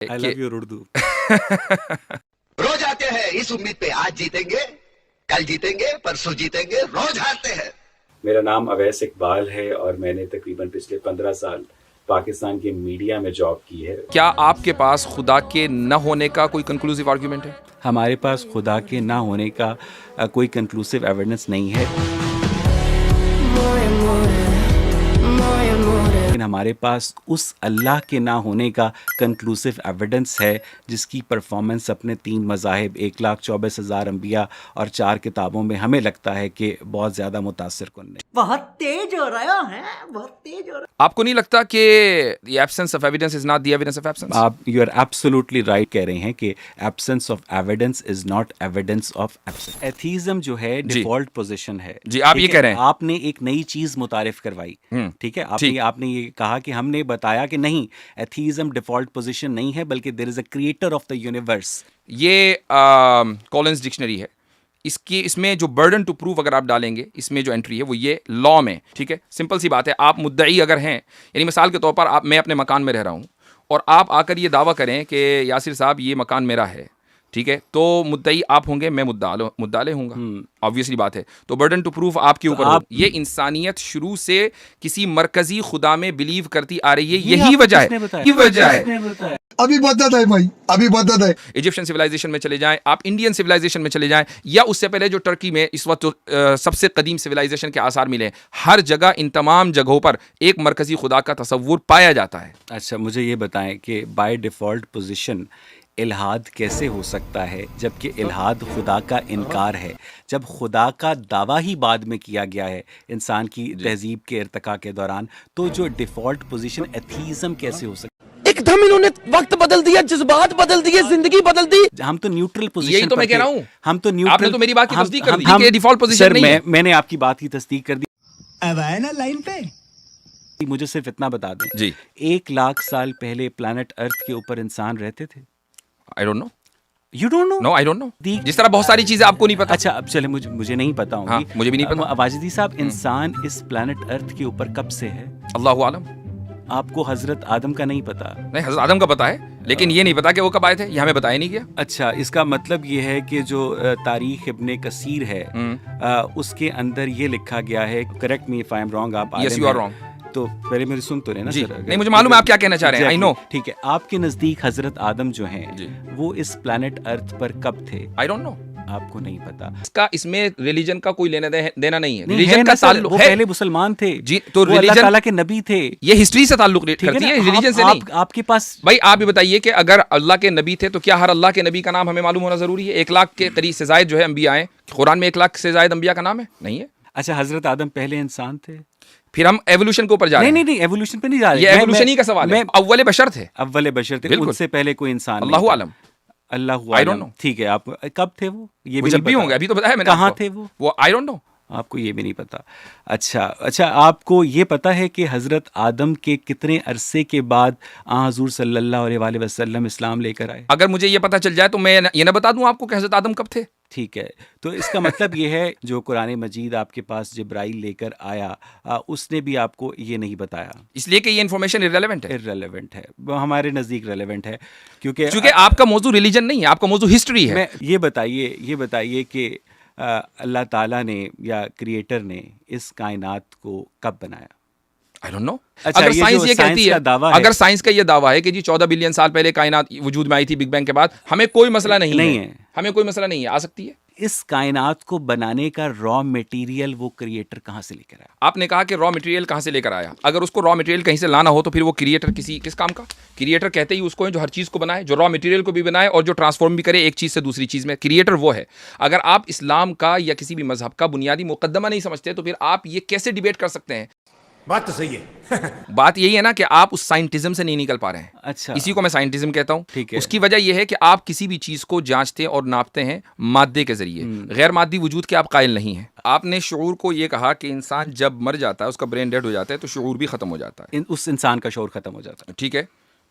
I love your Urdu. रोज आते हैं इस उम्मीद पे आज जीतेंगे, कल जीतेंगे, परसों जीतेंगे, रोज हारते हैं। मेरा नाम अवैस इकबाल है और मैंने तकरीबन पिछले 15 साल पाकिस्तान के मीडिया में जॉब की है। क्या आपके पास खुदा के न होने का कोई कंक्लूसिव आर्ग्यूमेंट है? हमारे पास खुदा के ना होने का कोई कंक्लूसिव एविडेंस नहीं है, लेकिन हमारे पास उस अल्लाह के ना होने का कंक्लूसिव एविडेंस है जिसकी परफॉर्मेंस अपने 3 मज़ाहिब, 1,24,000 अंबिया और 4 किताबों में हमें लगता है कि बहुत ज़्यादा मुतासिर कुन है। बहुत तेज हो रहा है, बहुत तेज हो रहा है। आपको नहीं लगता कि the absence of evidence is not the evidence of absence? आप यू आर एब्सोल्युटली राइट कह रहे हैं कि absence of evidence is not evidence of absence. Atheism जो है डिफॉल्ट पोजीशन है। जी, आप ये कह रहे हैं। आपने एक नई चीज मुतारिफ करवाई, ठीक है, आपने ये कहा कि हमने बताया कि नहीं, एथीज्म डिफॉल्ट पोजीशन नहीं है बल्कि there is a creator of the universe. ये कॉलिंस डिक्शनरी है, इसमें जो बर्डन टू प्रूव अगर आप डालेंगे, इसमें जो एंट्री है वो ये लॉ में, ठीक है। सिंपल सी बात है, आप मुद्दई अगर हैं, यानी मिसाल के तौर पर मैं अपने मकान में रह रहा हूँ और आप आकर ये दावा करें कि यासिर साहब ये मकान मेरा है, ठीक है, तो मुद्दई आप होंगे, मैं मुद्दाले होऊंगा, ऑब्वियसली बात है। तो बर्डन टू प्रूफ आपके ऊपर होगा। ये इंसानियत शुरू से किसी मरकजी खुदा में बिलीव करती आ रही है, यही वजह है। अभी बदत है भाई, अभी बदत है। इजिप्शियन सिविलाइजेशन में चले जाएं, आप इंडियन सिविलाइजेशन में चले जाएं, या उससे पहले जो टर्की में इस वक्त सबसे कदीम सिविलाइजेशन के आसार मिले, हर जगह इन तमाम जगहों पर एक मरकजी खुदा का तसव्वुर पाया जाता है। अच्छा, मुझे ये बताएं कि बाय डिफ़ॉल्ट पोजीशन इल्हाद कैसे हो सकता है जबकि इल्हाद खुदा का इनकार है, जब खुदा का दावा ही बाद में किया गया है इंसान की तहजीब के इर्तिका के दौरान, तो जो डिफ़ॉल्ट पोजीशन एथीज़म कैसे हो सकता है? एकदम इन्होंने वक्त बदल दिया, जज्बात बदल दिए, जिंदगी बदल दी। हम तो न्यूट्रल पोजीशन, यही तो मैं कह रहा हूं। हम तो न्यूट्रल, आपने तो मेरी बात की तस्दीक कर दी कि डिफॉल्ट पोजीशन नहीं है। मैंने आपकी बात की तस्दीक कर दी। अब आए ना लाइन पे। मुझे सिर्फ इतना बता दें जी, 1 लाख साल पहले प्लैनेट अर्थ के ऊपर इंसान रहते थे? I don't know. You don't know? No, I don't know. जिस तरह बहुत सारी चीजें आपको नहीं पता। अच्छा, अब चले, मुझे नहीं पता होंगी। हाँ, मुझे भी नहीं पता। वाजिदी साहब, इंसान इस प्लैनेट अर्थ के ऊपर कब से है? अल्लाहु आलम। आपको हजरत आदम का नहीं पता? नहीं, हजरत आदम का पता है, लेकिन ये नहीं पता कि वो कब आए थे, ये हमें बताया नहीं गया। अच्छा, इसका मतलब ये है कि जो तारीख इब्ने कसीर है उसके अंदर ये लिखा गया है, correct me if I am wrong, आप यस, यू आर रॉन्ग। तो पहले मेरी सुन तो रहे ना जी, सर। नहीं, मुझे मालूम है आप क्या कहना चाह रहे हैं, आई नो। ठीक है, आपके नजदीक हजरत आदम जो हैं वो इस प्लैनेट अर्थ पर कब थे? I don't no. आपको नहीं पता? इसका इसमें रिलीजन का कोई लेना देना नहीं है। नहीं, रिलीजन का ताल्लुक वो है। पहले मुसलमान थे जी, तो वो अल्लाह ताला के नबी थे। ये हिस्ट्री से ताल्लुक करती है, रिलीजन से नहीं। आपके पास भाई आप भी बताइए कि अगर अल्लाह के नबी थे तो क्या हर अल्लाह के नबी का नाम हमें मालूम होना जरूरी है? 1 लाख के करीब से जायद जो है अंबिया हैं, कुरान में 1 लाख से जायद अंबिया का नाम है? नहीं है। अच्छा, हजरत आदम पहले इंसान थे? फिर हम एवोल्यूशन के ऊपर जा रहे हैं। नहीं, एवोल्यूशन पे नहीं जा रहे। ये एवोल्यूशन ही का सवाल है। अव्वले बशर थे, अव्वले बशर थे, उनसे पहले कोई इंसान नहीं। अल्लाहु आलम। आई डोंट नो। ठीक है, आप कब थे वो? ये भी जब भी होंगे, अभी तो बताया मैंने। कहाँ थे वो? आई डोंट नो। आपको ये भी नहीं पता? अच्छा, आपको ये पता है कि हजरत आदम के कितने अरसे के बाद हुजूर सल्लल्लाहु अलैहि वसल्लम इस्लाम लेकर आए? अगर मुझे ये पता चल जाए तो मैं ये ना बता दूं आपको कि हजरत आदम कब थे? ठीक है, तो इसका मतलब ये है जो कुरान मजीद आपके पास जिब्राइल लेकर आया उसने भी आपको ये नहीं बताया, इसलिए कि ये इन्फॉर्मेशन इररेलेवेंट है। इररेलेवेंट है, वो हमारे नज़दीक रेलेवेंट है क्योंकि आपका मौजू रिलीजन नहीं है, आपका मौजू हिस्ट्री है। ये बताइए कि अल्लाह ताला ने या क्रिएटर ने इस कायनात को कब बनाया? आई डोंट नो। अच्छा, अगर साइंस ये कहती है, अगर साइंस का ये दावा है कि जी 14 बिलियन साल पहले कायनात वजूद में आई थी बिग बैंग के बाद, हमें कोई मसला नहीं है। हमें कोई मसला नहीं है, आ सकती है। इस कायनात को बनाने का रॉ मटेरियल वो क्रिएटर कहाँ से लेकर आया? आपने कहा कि रॉ मटेरियल कहाँ से लेकर आया। अगर उसको रॉ मटेरियल कहीं से लाना हो तो फिर वो क्रिएटर किस काम का? क्रिएटर कहते ही उसको है जो हर चीज़ को बनाए, जो रॉ मटेरियल को भी बनाए और जो ट्रांसफॉर्म भी करे एक चीज़ से दूसरी चीज़ में। क्रिएटर वो है। अगर आप इस्लाम का या किसी भी मजहब का बुनियादी मुकद्दमा नहीं समझते तो फिर आप ये कैसे डिबेट कर सकते हैं? बात तो सही है। बात यही है ना कि आप उस साइंटिज्म से नहीं निकल पा रहे हैं। अच्छा, इसी को मैं साइंटिज्म कहता हूँ। ठीक है। उसकी वजह यह है कि आप किसी भी चीज को जांचते और नापते हैं मादे के जरिए, गैर मादी वजूद के आप कायल नहीं हैं। आपने शऊर को यह कहा कि इंसान जब मर जाता है, उसका ब्रेन डेड हो जाता है, तो शऊर भी खत्म हो जाता है। उस इंसान का शऊर खत्म हो जाता है। ठीक है,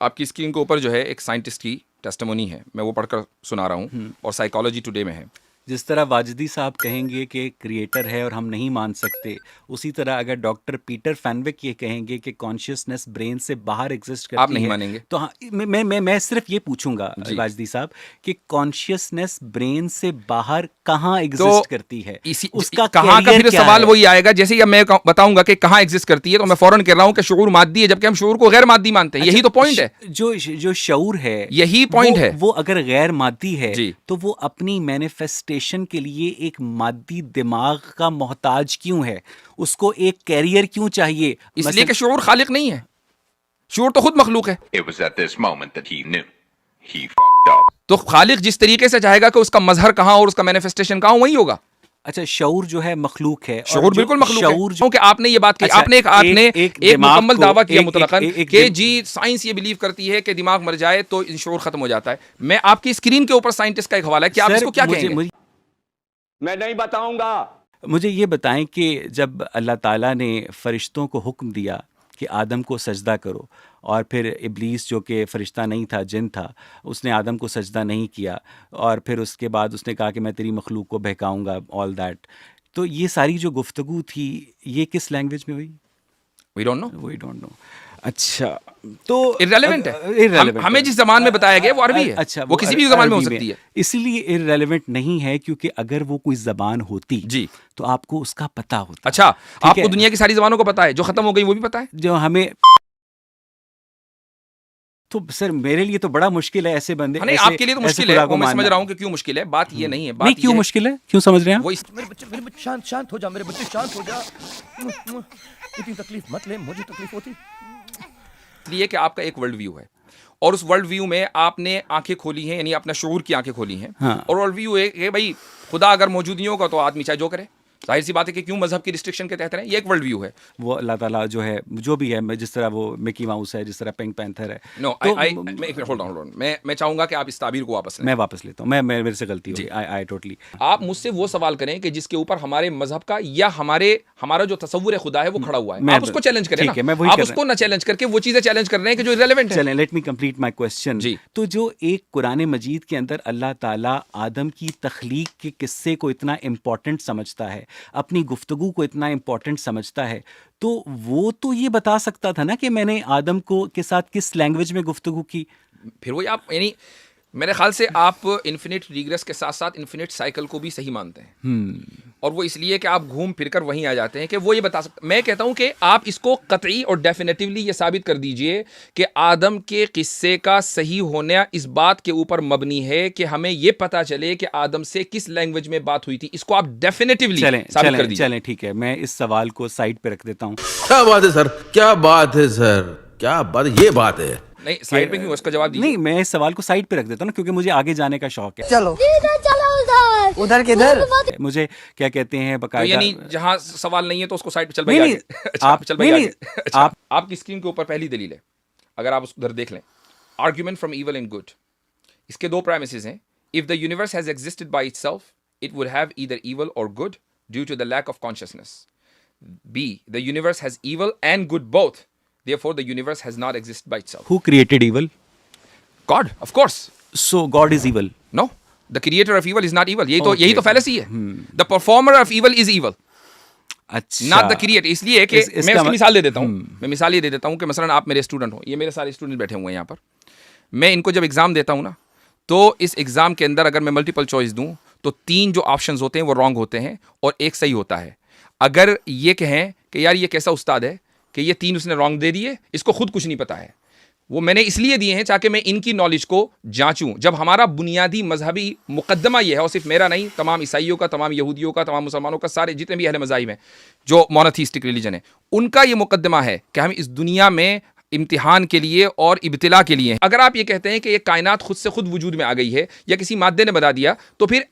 आपकी स्क्रीन के ऊपर जो है एक साइंटिस्ट की टेस्टिमोनी है, मैं वो पढ़कर सुना रहा हूँ और साइकोलॉजी टुडे में है। जिस तरह वाजदी साहब कहेंगे कि क्रिएटर है और हम नहीं मान सकते, उसी तरह अगर डॉक्टर पीटर फैनविक ये कहेंगे कि कॉन्शियसनेस ब्रेन से बाहर एग्जिस्ट करती आप नहीं है, मानेंगे। तो हाँ, मैं सिर्फ ये पूछूंगा जी। वाजदी साहब कि कॉन्शियसनेस ब्रेन से बाहर कहाँ एग्जिस्ट करती है, इसी उसका कहाँ का कैरियर फिर क्या सवाल है? वही आएगा, जैसे ही अब मैं बताऊंगा कि कहाँ एग्जिस्ट करती है तो मैं फौरन कह रहा हूँ कि शऊर मादी है, जबकि हम शऊर को गैर मादी मानते हैं। यही तो पॉइंट है, जो शऊर है, यही point है। वो अगर गैर मादी है जी। तो वो अपनी मैनिफेस्टेशन के लिए एक मादी दिमाग का मोहताज क्यों है? उसको एक कैरियर क्यों चाहिए? इसलिए कि शऊर खालिक नहीं है, शऊर तो खुद मखलूक है। It was at this moment that he knew. He f***ed up. तो खालिक जिस तरीके से चाहेगा कि उसका मजहर कहाँ और उसका मैनिफेस्टेशन कहाँ, वही होगा। अच्छा, शऊर जो है मखलूक है, और शऊर जो बिल्कुल मखलूक है, शऊर क्योंकि आपने ये बात की, अच्छा, आपने एक दिमाग मुकम्मल को- दावा किया एक- मुतलकन एक- एक- कि एक- जी साइंस ये बिलीव करती है कि दिमाग मर जाए तो शऊर खत्म हो जाता है। मैं आपकी स्क्रीन के ऊपर साइंटिस्ट का एक हवाला है कि आप सर, इसको क्या कहेंगे? मैं नहीं बताऊंगा। मुझे ये बताएं कि जब अल्लाह ताला ने फरिश्तों को हुक्म दिया कि आदम को सजदा करो, और फिर इब्लीस जो कि फ़रिश्ता नहीं था, जिन था, उसने आदम को सजदा नहीं किया, और फिर उसके बाद उसने कहा कि मैं तेरी मखलूक को बहकाऊंगा, ऑल दैट, तो ये सारी जो गुफ्तगू थी ये किस लैंग्वेज में हुई? We don't know, we don't know. अच्छा, तो इररेलेवेंट है। irrelevant हमें है। जिस जबान में बताया गया वो अरबी है। अच्छा, वो किसी भी जबान में हो अरबी सकती है। इसलिए इररेलेवेंट नहीं है क्योंकि अगर वो कोई जबान होती जी, तो आपको उसका पता होता। अच्छा, आपको है। दुनिया की सारी जबानों को पता है, जो खत्म हो गई वो भी पता है। जो हमें, तो सर मेरे लिए तो बड़ा मुश्किल है ऐसे बंदे। नहीं, ऐसे- आपके लिए तो ऐसे मुश्किल है, खुदा वो को मैं समझ मानना। रहा हूँ कि क्यों मुश्किल है। बात ये नहीं है, बात नहीं, क्यों ये है- मुश्किल है, क्यों समझ रहे हैं आप? वो इस मेरे बच्चे शांत हो जा, मेरे बच्चे शांत हो जा। इतनी तकलीफ मत ले, मुझे तकलीफ होती। लिए कि आपका एक वर्ल्ड व्यू है, और उस वर्ल्ड व्यू में आपने आंखें खोली हैं, यानी अपना शऊर की आंखें खोली हैं। हाँ। और वर्ल्ड व्यू है कि भाई खुदा अगर मौजूद नहीं होगा तो आदमी चाहे जो करे। जाहिर सी बात है कि क्यों मजहब की रिस्ट्रिक्शन के तहत रहे, ये एक वर्ल्ड व्यू है। वो अल्लाह ताला जो है, जो भी है, जिस तरह वो मिकी माउस है, जिस तरह पिंक पैंथर है। नो, तो होल्ड ऑन, मैं चाहूंगा कि आप इस ताबीर को वापस लें। मैं वापस लेता हूँ, मैं मेरे से गलती हो गई, आई टोटली। आप मुझसे वो सवाल करें कि जिसके ऊपर हमारे मजहब का या हमारा जो तसव्वुर है खुदा है वो खड़ा हुआ है, मैं- आप उसको चैलेंज करें ठीक ना। है, मैं वही आप कर उसको ना चैलेंज करके वो चीजें चैलेंज कर रहे हैं कि जो इररिलेवेंट है। चलें, let me complete my question. जी। तो जो एक कुरान मजीद के अंदर अल्लाह ताला आदम की तख्लीक के किस्से को इतना इम्पोर्टेंट समझता है, अपनी गुफ्तगू को इतना इम्पोर्टेंट समझता है, तो वो तो ये बता सकता था ना कि मैंने आदम को के साथ किस लैंग्वेज में गुफ्तगू की। फिर वही आप, यानी मेरे ख्याल से आप इन्फिनिट रिग्रेस के साथ साथ इन्फिनिट साइकिल को भी सही मानते हैं। और वो इसलिए कि आप घूम फिर कर वहीं आ जाते हैं कि वो ये बता सकते। मैं कहता हूं कि आप इसको कतई और डेफिनेटिवली ये साबित कर दीजिए कि आदम के किस्से का सही होना इस बात के ऊपर मबनी है कि हमें ये पता चले कि आदम से किस लैंग्वेज में बात हुई थी। इसको आप डेफिनेटिवली चलें साबित कर चलें दीजिए। चलें, ठीक है, मैं इस सवाल को साइड पे रख देता हूँ। क्या बात है सर, क्या बात है सर, क्या बात, ये बात है। नहीं, साइड पे क्यों, उसका जवाब दीजिए। नहीं, मैं इस सवाल को साइड पे रख देता हूँ ना, क्योंकि मुझे आगे जाने का शौक है। चलो उधर किधर? मुझे क्या कहते हैं तो बकायदा, यानी जहां सवाल नहीं है तो उसको साइड पे चल भाई नहीं, आगे। नहीं, अच्छा, आप- चल भाई नहीं, आगे। नहीं, अच्छा, आप- आपकी स्क्रीन के ऊपर पहली दलील है, अगर आप उधर देख लें, argument from evil and good. इसके दो प्रेमिसेस हैं। If the universe has existed by itself it would have either evil और good due to the lack of consciousness. B, the universe has evil and good both, therefore the universe has not existed by itself. who created evil? God, of course. So God is evil. No, the creator of evil is not evil. यही Okay. तो fallacy है। The performer of evil is evil, अच्छा, not the creator। इसलिए कि इसका मैं उसकी मत- मिसाल दे देता हूँ। मैं मिसाल ये दे देता हूँ कि मसलन आप मेरे स्टूडेंट हो, ये मेरे सारे स्टूडेंट बैठे हुए हैं यहाँ पर। मैं इनको जब एग्जाम देता हूँ ना, तो इस एग्जाम के अंदर अगर मैं मल्टीपल चॉइस दूँ तो 3 जो ऑप्शंस होते हैं वो रॉन्ग होते हैं और एक सही होता है। अगर ये कहें कि यार ये कैसा उस्ताद है कि ये 3 उसने रॉन्ग दे दिए, इसको खुद कुछ नहीं पता है, वो मैंने इसलिए दिए हैं ताकि मैं इनकी नॉलेज को जांचूं। जब हमारा बुनियादी मजहबी मुकद्दमा ये है, और सिर्फ मेरा नहीं, तमाम ईसाइयों का, तमाम यहूदियों का, तमाम मुसलमानों का, सारे जितने भी अहले मज़ाहिब हैं जो मोनोथीस्टिक रिलीजन है, उनका ये मुकद्दमा है कि हम इस दुनिया में इम्तिहान के लिए और इब्तिला के लिए हैं। अगर आप ये कहते हैं कि ये कायनात खुद से खुद वजूद में आ गई है या किसी मादे ने बता दिया, तो फिर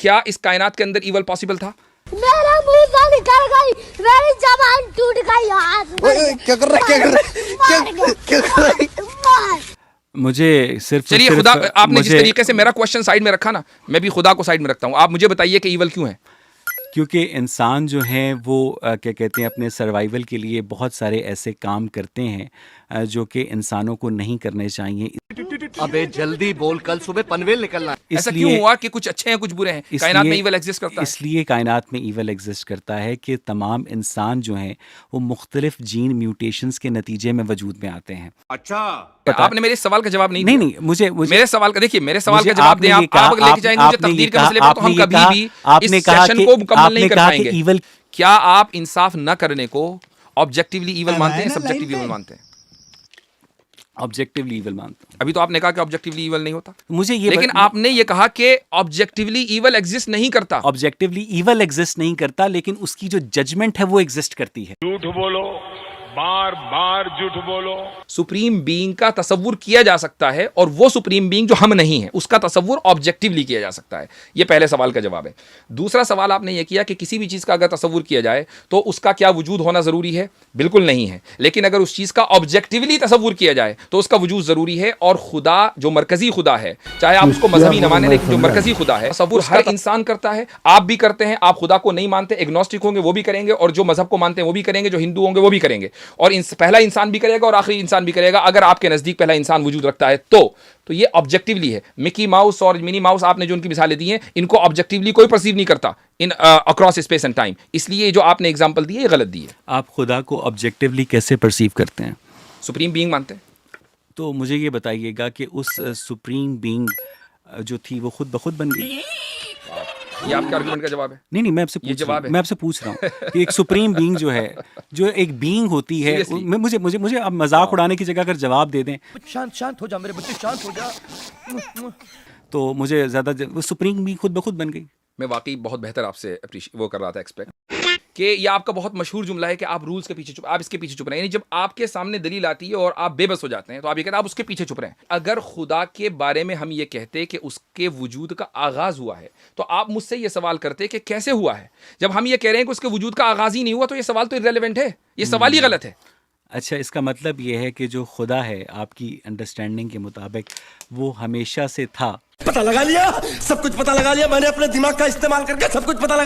क्या इस कायनात के अंदर ईवल पॉसिबल था? मेरा मुंह से निकल गई, मेरी जबान टूट गई यार। क्या कर रहा है, क्या कर रहा है? मुझे सिर्फ चलिए, सिर्फ खुदा, आपने जिस मुझे- तरीके से मेरा क्वेश्चन साइड में रखा ना, मैं भी खुदा को साइड में रखता हूँ। आप मुझे बताइए कि ईवल क्यों है? क्योंकि इंसान जो हैं वो क्या कहते हैं, अपने सर्वाइवल के लिए बहुत सारे ऐसे काम करते हैं जो कि इंसानों को नहीं करने चाहिए। अबे जल्दी बोल, कल सुबह पनवेल निकलना है। ऐसा क्यों हुआ कि कुछ अच्छे हैं कुछ बुरे हैं? कायनात में ईवल एग्जिस्ट करता है। इसलिए कायनात में ईवल एग्जिस्ट करता है कि तमाम इंसान जो हैं वो मुख्तलिफ जीन म्यूटेशंस के नतीजे में वजूद में आते हैं। आपने मेरे सवाल का जवाब नहीं नहीं दिया। नहीं, मुझे मेरे सवाल का देखिए, मेरे सवाल मुझे का जवाब आपने दें ये आप। कहा- आप लेके जाएंगे मुझे आपने तकदीर ये के कहा- मसले पर, तो हम आपने ये कभी कहा- भी आपने इस कहा सेशन कि- को मुकम्मल आपने नहीं कर कहा कि पाएंगे। evil- क्या आप इंसाफ न करने को ऑब्जेक्टिवली ईवल मानते हैं, सब्जेक्टिवली ईवल मानते हैं? ऑब्जेक्टिवली ईवल मानता हूं। अभी तो आपने कहा कि ऑब्जेक्टिवली ईवल नहीं होता, मुझे ये लेकिन आपने ये कहा कि ऑब्जेक्टिवली ईवल एग्जिस्ट नहीं करता। ऑब्जेक्टिवली ईवल एग्जिस्ट नहीं करता, लेकिन उसकी जो जजमेंट है वो एग्जिस्ट करती है। सुप्रीम बीइंग का तसव्वुर किया जा सकता है, और वो सुप्रीम बीइंग जो हम नहीं है उसका तसव्वुर ऑब्जेक्टिवली किया जा सकता है। ये पहले सवाल का जवाब है। दूसरा सवाल आपने ये किया कि किसी भी चीज़ का अगर तसव्वुर किया जाए तो उसका क्या वजूद होना ज़रूरी है? बिल्कुल नहीं है। लेकिन अगर उस चीज़ का ऑब्जेक्टिवली तसव्वुर किया जाए तो उसका वजूद ज़रूरी है। और खुदा जो मरकज़ी खुदा है, चाहे आप उसको मजहबी न माने, लेकिन जो मरकज़ी खुदा है, तसव्वुर हर इंसान करता है। आप भी करते हैं। आप खुदा को नहीं मानते, एग्नोस्टिक होंगे, वो भी करेंगे, और जो मजहब को मानते हैं वो भी करेंगे, जो हिंदू होंगे वो भी करेंगे, और पहला इंसान भी करेगा और आखिरी इंसान भी करेगा। अगर आपके नज़दीक पहला इंसान वजूद रखता है तो ये ऑब्जेक्टिवली है। मिकी माउस और मिनी माउस आपने जो उनकी मिसालें दी हैं, इनको ऑब्जेक्टिवली कोई परसीव नहीं करता इन अक्रॉस स्पेस एंड टाइम। इसलिए जो आपने एग्जांपल दी है ये गलत दी है। आप खुदा को ऑब्जेक्टिवली कैसे परसीव करते हैं? सुप्रीम बीइंग मानते हैं। तो मुझे ये बताइएगा कि उस सुप्रीम बीइंग जो थी वो खुद ब खुद बन गई? ये आपके आर्गुमेंट का जवाब है। नहीं, मैं आपसे ये पूछ रहा जवाब हूँ, है। मैं आपसे पूछ रहा हूँ कि एक सुप्रीम बीइंग जो है, जो एक बीइंग होती है, Seriously? मुझे मुझे मुझे अब मजाक उड़ाने की जगह अगर जवाब दे दें शांत हो जा मेरे बच्चे, शांत हो जा। तो मुझे ज़्यादा वो सुप्रीम बीइंग खुद ब खुद बन गई। मैं वाकई बहुत बेहतर आपसे वो कर रहा था एक्सपेक्ट कि ये आपका बहुत मशहूर जुमला है कि आप रूल्स के पीछे चुप, आप इसके पीछे चुप रहे हैं। यानी जब आपके सामने दलील आती है और आप बेबस हो जाते हैं तो आप ये कहते हैं आप उसके पीछे चुप रहे हैं। अगर खुदा के बारे में हम ये कहते कि उसके वजूद का आगाज़ हुआ है तो आप मुझसे ये सवाल करते कि कैसे हुआ है। जब हम ये कह रहे हैं कि उसके वजूद का आगाज़ ही नहीं हुआ तो ये सवाल तो इररेलेवेंट है, ये सवाल ही गलत है। अच्छा, इसका मतलब ये है कि जो खुदा है आपकी अंडरस्टैंडिंग के मुताबिक वो हमेशा से था। पता लगा लिया, सब कुछ पता लगा लिया मैंने, अपने दिमाग का इस्तेमाल करके सब कुछ पता लगा